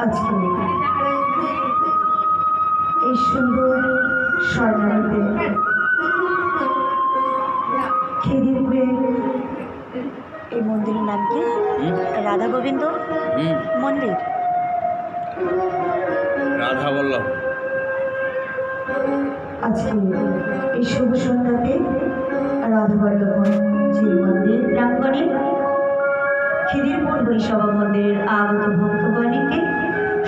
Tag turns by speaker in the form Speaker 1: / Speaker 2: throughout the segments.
Speaker 1: আজকে এই সুন্দর স্বর্ণালীতে খিদিরপুরে এই মন্দিরের নাম কি? রাধা গোবিন্দ মন্দির।
Speaker 2: রাধা বল্লভ।
Speaker 1: আজকে এই শুভ সন্ধ্যাতে রাধা বল্লভজির মন্দির প্রাঙ্গণে খিদিরপুর হরিসভা মন্দিরের আগত ভক্তগণকে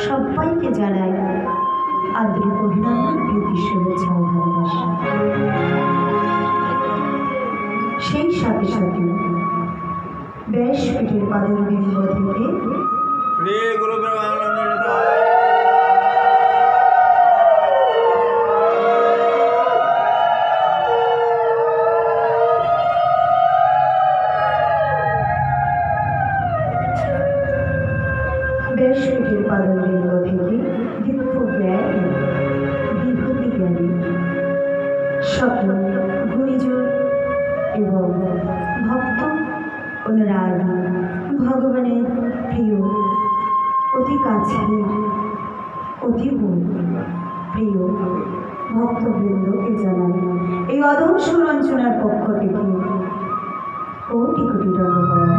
Speaker 1: সবাইকে জানায় আন্তরিক অভিনন্দন, প্রীতি, শুভেচ্ছা ও ভালোবাসা। সেই সাথে সাথে ব্যাসপীঠের পাদের বিম্ব থেকে ব্যাসপীঠের পাদের বিম্ব থেকে দিব্য জ্ঞান, বিভূতি জ্ঞানী সকল গুণীজন এবং ভক্ত অনুরাগী ভগবানের প্রিয়, অতি কাছের, অতীব প্রিয় ভক্তবৃন্দকে জানাই এই অধম সুরঞ্চনার পক্ষ থেকে কোটি কোটি ধন্যবাদ।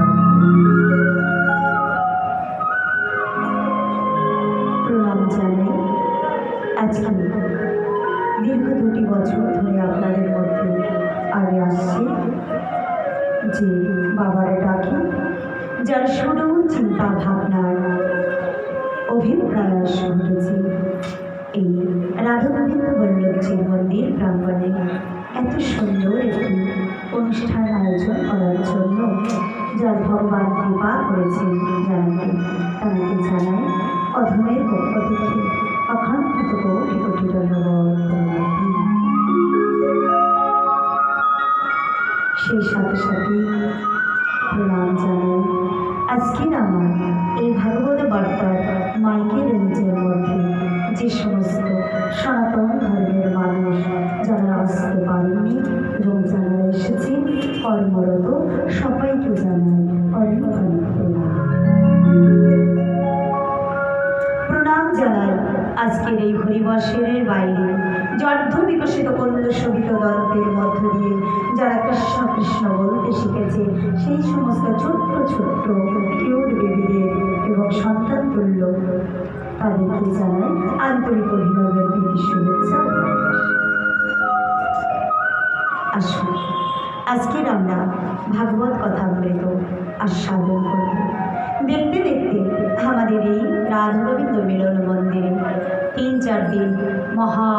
Speaker 1: প্রণাম জানাই। আজকে দীর্ঘ 2টি বছর ধরে আপনাদের মধ্যে আগে আসছি যে বাবার ডাকে যার সুদূর চিন্তা ভাবনার অভিপ্রায়াস ঘটেছে এই রাধা গোবিন্দ বল্লভজির মন্দির প্রাঙ্গণে এত সুন্দর একটি অনুষ্ঠান আয়োজন করার জন্য যার ভগবান কৃপা করেছেন জানাতে তাকে জানায় অধমের পক্ষ থেকে অখান্তিত কোটি কোটি ধন্যবাদ। সেই সাথে সাথে প্রণাম জানাই আজকের আমার এই ভাগবত বার্তার মাইকের রেঞ্জের মধ্যে যে সমস্ত সনাতন ধর্মের মানুষ যারা আসতে পারেননি এবং যারা এসেছে কর্মরত সবাইকে জানাই অনেক অনেক প্রণাম জানাই। আজকের এই হরিবর্ষের বাইরে জর্ধ বিকশিত কন্দ শোভিত দত্তের মধ্য দিয়ে যারা কৃষ্ণ কৃষ্ণ বলতে শিখেছে সেই সমস্ত ছোট্ট ছোট্ট কিউট বেবিদের এবং সন্তান তুল্য তাদেরকে জানাই আন্তরিক অভিনন্দন, প্রীতি, শুভেচ্ছা। আসুন আজকের আমরা ভাগবত কথামৃত আস্বাদন করব। দেখতে দেখতে আমাদের এই রাধা গোবিন্দ মিলন মন্দিরে 3-4 দিন মহা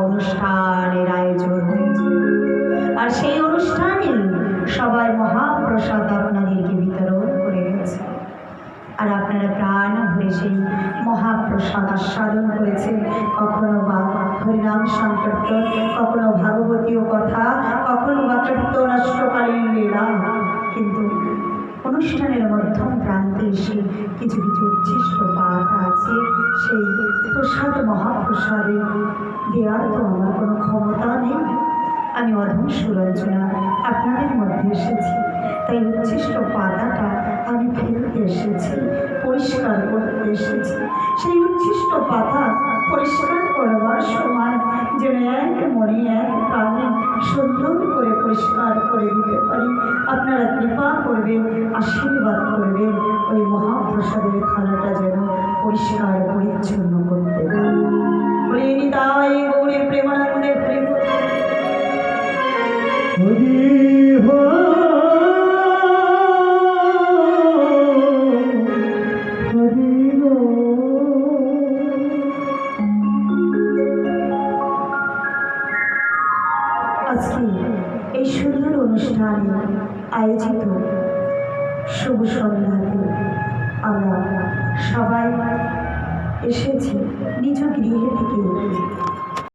Speaker 1: অনুষ্ঠানের আয়োজন হয়েছে। আর সেই অনুষ্ঠানে সবাই মহাপ্রসাদ আপনাদেরকে বিতরণ করে গেছে। আর আপনারা প্রাণ ভরে সেই মহাপ্রসাদ আস্বাদন করেছেন। কখনো বা হরিনাম সংকীর্তন, কখনো ভাগবতীয় কথা, কখনো বা কীর্তন অষ্টকালীন লীলা। কিন্তু অনুষ্ঠানের মধ্যম প্রান্তে এসে কিছু কিছু উচ্ছিষ্ট পাঠ আছে, সেই প্রসাদ মহাপ্রসাদে দেওয়ার তো আমার কোনো ক্ষমতা নেই। আমি অধম সুরঞ্চনা আপনাদের মধ্যে এসেছি, তাই উচ্ছিষ্ট পাতাটা আমি ফেলতে এসেছি, পরিষ্কার করতে এসেছি। সেই উচ্ছিষ্ট পাতা পরিষ্কার করবার সময় যেন এক মনে এক প্রাণে সুন্দর করে পরিষ্কার করে দিতে পারি। আপনারা কৃপা করবেন, আশীর্বাদ করবেন, ওই মহাপ্রসাদের থালাটা যেন পরিষ্কার পরিচ্ছন্ন করতে পারি। বলে নিতাই গৌরী প্রেমানন্দে প্রেম আজকে এই সুন্দর অনুষ্ঠানে আয়োজিত শুভ সন্ধ্যাতে আমরা সবাই এসেছি নিজ গৃহে থেকে